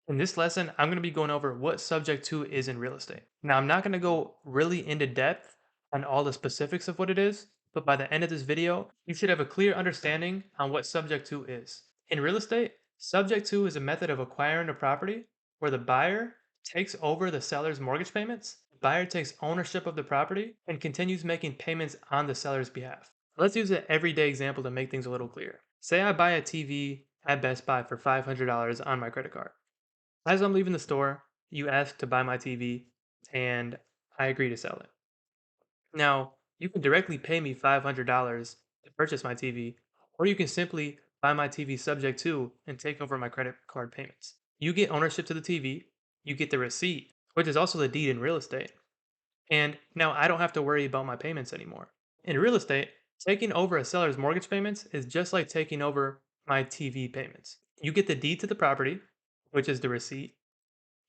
In this lesson, I'm going to be going over what subject to is in real estate. Now, I'm not going to go really into depth on all the specifics of what it is, but by the end of this video, you should have a clear understanding on what subject to is. In real estate, subject to is a method of acquiring a property where the buyer takes over the seller's mortgage payments, the buyer takes ownership of the property, and continues making payments on the seller's behalf. Let's use an everyday example to make things a little clearer. Say I buy a TV at Best Buy for $500 on my credit card. As I'm leaving the store, you ask to buy my TV, and I agree to sell it. Now, you can directly pay me $500 to purchase my TV, or you can simply buy my TV subject to and take over my credit card payments. You get ownership to the TV, you get the receipt, which is also the deed in real estate. And now I don't have to worry about my payments anymore. In real estate, taking over a seller's mortgage payments is just like taking over my TV payments. You get the deed to the property, which is the receipt.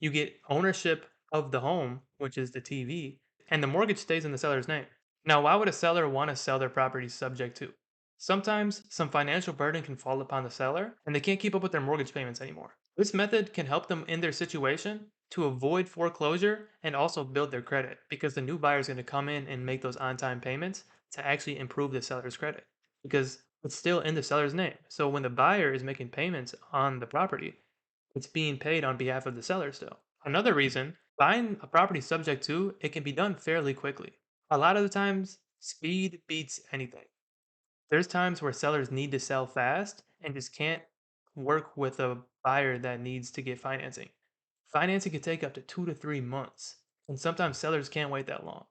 You get ownership of the home, which is the TV, and the mortgage stays in the seller's name. Now, why would a seller want to sell their property subject to? Sometimes some financial burden can fall upon the seller and they can't keep up with their mortgage payments anymore. This method can help them in their situation to avoid foreclosure and also build their credit because the new buyer is going to come in and make those on time payments to actually improve the seller's credit because it's still in the seller's name. So when the buyer is making payments on the property, it's being paid on behalf of the seller still. Another reason, buying a property subject to, it can be done fairly quickly. A lot of the times, speed beats anything. There's times where sellers need to sell fast and just can't work with a buyer that needs to get financing. Financing can take up to 2 to 3 months, and sometimes sellers can't wait that long.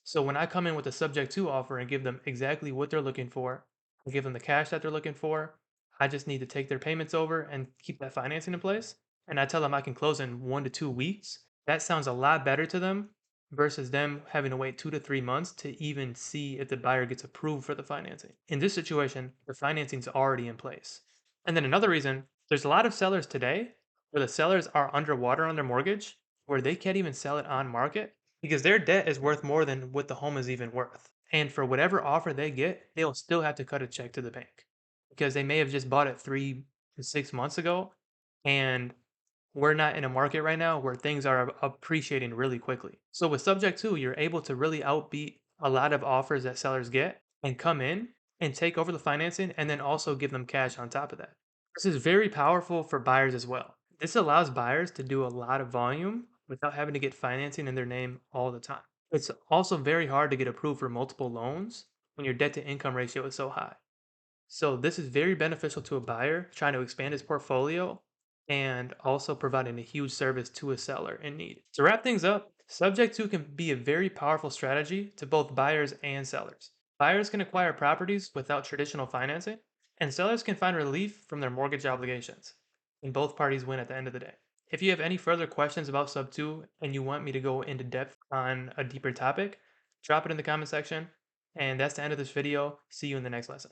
So when I come in with a subject to offer and give them exactly what they're looking for, I give them the cash that they're looking for, I just need to take their payments over and keep that financing in place. And I tell them I can close in 1 to 2 weeks. That sounds a lot better to them versus them having to wait 2 to 3 months to even see if the buyer gets approved for the financing. In this situation, the financing's already in place. And then another reason, there's a lot of sellers today where the sellers are underwater on their mortgage, where they can't even sell it on market because their debt is worth more than what the home is even worth. And for whatever offer they get, they'll still have to cut a check to the bank because they may have just bought it 3 to 6 months ago. And we're not in a market right now where things are appreciating really quickly. So with subject to, you're able to really outbeat a lot of offers that sellers get and come in and take over the financing and then also give them cash on top of that. This is very powerful for buyers as well. This allows buyers to do a lot of volume without having to get financing in their name all the time. It's also very hard to get approved for multiple loans when your debt to income ratio is so high. So this is very beneficial to a buyer trying to expand his portfolio and also providing a huge service to a seller in need. To wrap things up, subject to can be a very powerful strategy to both buyers and sellers. Buyers can acquire properties without traditional financing, and sellers can find relief from their mortgage obligations. And both parties win at the end of the day. If you have any further questions about Sub 2 and you want me to go into depth on a deeper topic, drop it in the comment section. And that's the end of this video. See you in the next lesson.